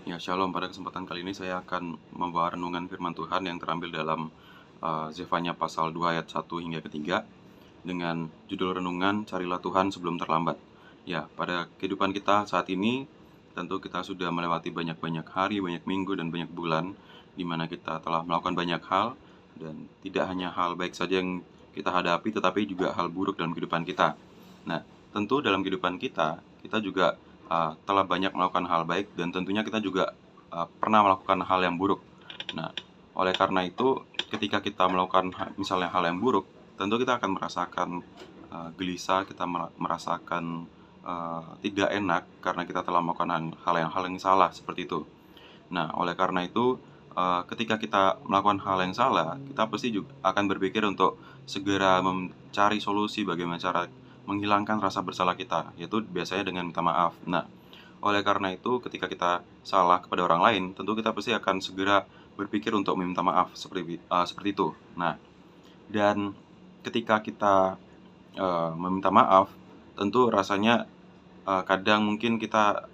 Ya, Shalom. Pada kesempatan kali ini saya akan membawa renungan firman Tuhan yang terambil dalam Zefanya pasal 2 ayat 1 hingga ketiga dengan judul renungan Carilah Tuhan sebelum terlambat. Ya, pada kehidupan kita saat ini tentu kita sudah melewati banyak-banyak hari, banyak minggu, dan banyak bulan di mana kita telah melakukan banyak hal, dan tidak hanya hal baik saja yang kita hadapi tetapi juga hal buruk dalam kehidupan kita. Nah, tentu dalam kehidupan kita juga telah banyak melakukan hal baik, dan tentunya kita juga pernah melakukan hal yang buruk. Nah, oleh karena itu, ketika kita melakukan misalnya hal yang buruk, tentu kita akan merasakan gelisah, kita merasakan tidak enak karena kita telah melakukan hal yang salah seperti itu. Nah, oleh karena itu, ketika kita melakukan hal yang salah, kita pasti juga akan berpikir untuk segera mencari solusi bagaimana cara menghilangkan rasa bersalah kita, yaitu biasanya dengan minta maaf. Nah, oleh karena itu, ketika kita salah kepada orang lain, tentu kita pasti akan segera berpikir untuk meminta maaf seperti itu. Nah, dan ketika kita meminta maaf, tentu rasanya kadang mungkin kita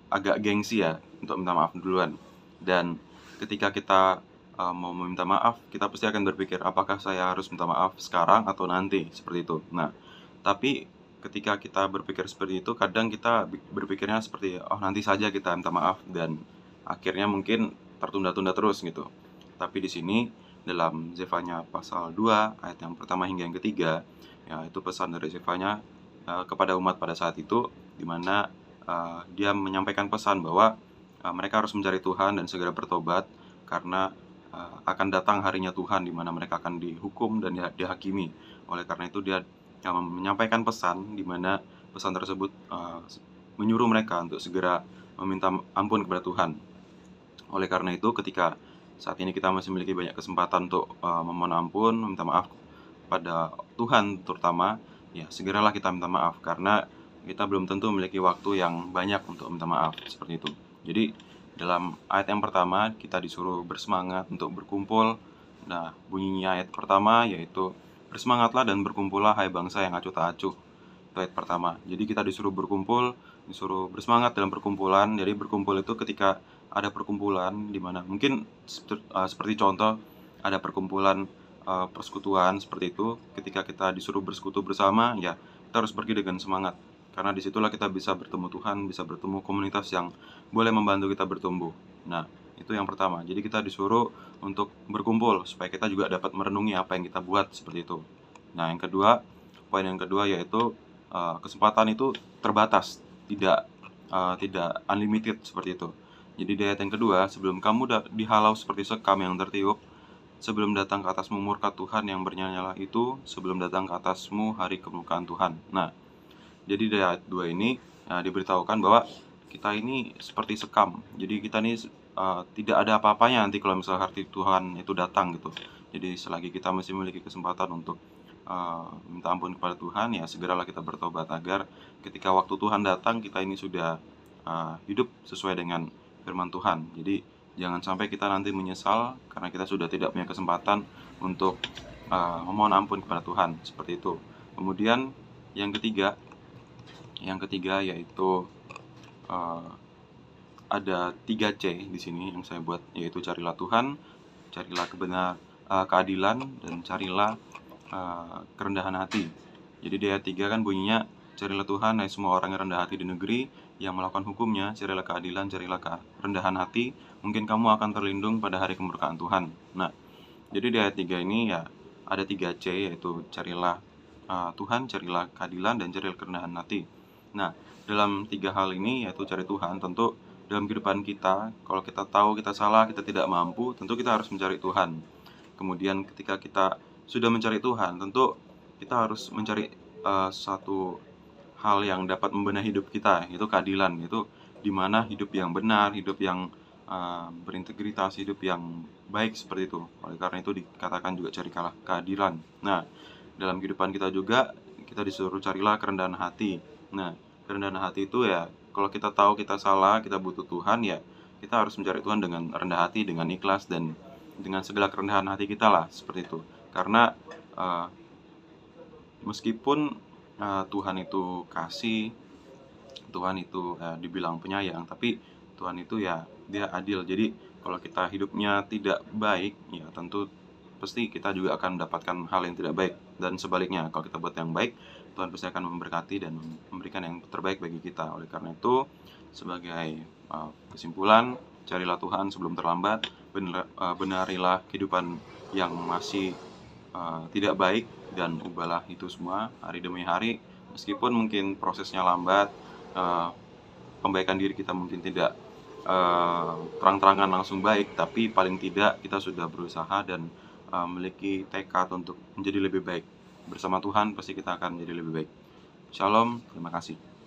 agak gengsi ya untuk minta maaf duluan. Dan ketika kita mau meminta maaf, kita pasti akan berpikir apakah saya harus minta maaf sekarang atau nanti, seperti itu. Nah, tapi ketika kita berpikir seperti itu, kadang kita berpikirnya seperti oh nanti saja kita minta maaf, dan akhirnya mungkin tertunda-tunda terus gitu. Tapi di sini dalam Zefanya pasal 2 ayat yang pertama hingga yang ketiga, ya itu pesan dari Zefanya kepada umat pada saat itu, di mana dia menyampaikan pesan bahwa mereka harus mencari Tuhan dan segera bertobat, karena akan datang harinya Tuhan di mana mereka akan dihukum dan dihakimi. Oleh karena itu dia menyampaikan pesan di mana pesan tersebut menyuruh mereka untuk segera meminta ampun kepada Tuhan. Oleh karena itu, ketika saat ini kita masih memiliki banyak kesempatan untuk memohon ampun, meminta maaf pada Tuhan terutama, ya segeralah kita minta maaf, karena kita belum tentu memiliki waktu yang banyak untuk minta maaf, seperti itu. Jadi dalam ayat yang pertama kita disuruh bersemangat untuk berkumpul. Nah, bunyinya ayat pertama yaitu bersemangatlah dan berkumpullah hai bangsa yang acuh tak acuh. Itu ayat pertama. Jadi kita disuruh berkumpul, disuruh bersemangat dalam perkumpulan. Jadi berkumpul itu ketika ada perkumpulan di mana mungkin seperti contoh ada perkumpulan persekutuan seperti itu. Ketika kita disuruh bersekutu bersama, ya kita harus pergi dengan semangat, karena disitulah kita bisa bertemu Tuhan, bisa bertemu komunitas yang boleh membantu kita bertumbuh. Nah, itu yang pertama. Jadi kita disuruh untuk berkumpul supaya kita juga dapat merenungi apa yang kita buat, seperti itu. Nah, poin yang kedua yaitu kesempatan itu terbatas, tidak unlimited, seperti itu. Jadi di ayat yang kedua, sebelum kamu dihalau seperti sekam yang tertiup, sebelum datang ke atasmu murka Tuhan yang bernyalah itu, sebelum datang ke atasmu hari kemuliaan Tuhan. Nah, jadi dari ayat 2 ini diberitahukan bahwa kita ini seperti sekam. Jadi kita ini tidak ada apa-apanya nanti kalau misalnya hari Tuhan itu datang gitu. Jadi selagi kita masih memiliki kesempatan untuk minta ampun kepada Tuhan, ya segeralah kita bertobat, agar ketika waktu Tuhan datang kita ini sudah hidup sesuai dengan firman Tuhan. Jadi jangan sampai kita nanti menyesal karena kita sudah tidak punya kesempatan untuk memohon ampun kepada Tuhan, seperti itu. Kemudian yang ketiga yaitu ada 3C di sini yang saya buat, yaitu carilah Tuhan, carilah keadilan, dan carilah kerendahan hati. Jadi di ayat 3 kan bunyinya, carilah Tuhan hai semua orang yang rendah hati di negeri, yang melakukan hukumnya, carilah keadilan, carilah kerendahan hati, mungkin kamu akan terlindung pada hari kemurkaan Tuhan. Nah, jadi di ayat 3 ini ya ada 3C, yaitu carilah Tuhan, carilah keadilan, dan carilah kerendahan hati. Nah, dalam 3 hal ini, yaitu cari Tuhan, tentu dalam kehidupan kita, kalau kita tahu kita salah, kita tidak mampu, tentu kita harus mencari Tuhan. Kemudian ketika kita sudah mencari Tuhan, tentu kita harus mencari satu hal yang dapat membenahi hidup kita, yaitu keadilan. Itu dimana hidup yang benar, hidup yang berintegritas, hidup yang baik, seperti itu. Oleh karena itu dikatakan juga carilah keadilan. Nah, dalam kehidupan kita juga kita disuruh carilah kerendahan hati. Nah, kerendahan hati itu ya kalau kita tahu kita salah, kita butuh Tuhan, ya kita harus mencari Tuhan dengan rendah hati, dengan ikhlas, dan dengan segala kerendahan hati kita lah, seperti itu. Karena meskipun Tuhan itu kasih, Tuhan itu, dibilang penyayang, tapi Tuhan itu ya Dia adil. Jadi kalau kita hidupnya tidak baik, ya tentu pasti kita juga akan mendapatkan hal yang tidak baik. Dan sebaliknya, kalau kita buat yang baik, Tuhan pasti akan memberkati dan memberikan yang terbaik bagi kita. Oleh karena itu, sebagai kesimpulan, carilah Tuhan sebelum terlambat, benarilah kehidupan yang masih tidak baik, dan ubahlah itu semua hari demi hari. Meskipun mungkin prosesnya lambat, eee, pembaikan diri kita mungkin tidak terang-terangan langsung baik, tapi paling tidak kita sudah berusaha dan memiliki tekad untuk menjadi lebih baik. Bersama Tuhan pasti kita akan menjadi lebih baik. Shalom, terima kasih.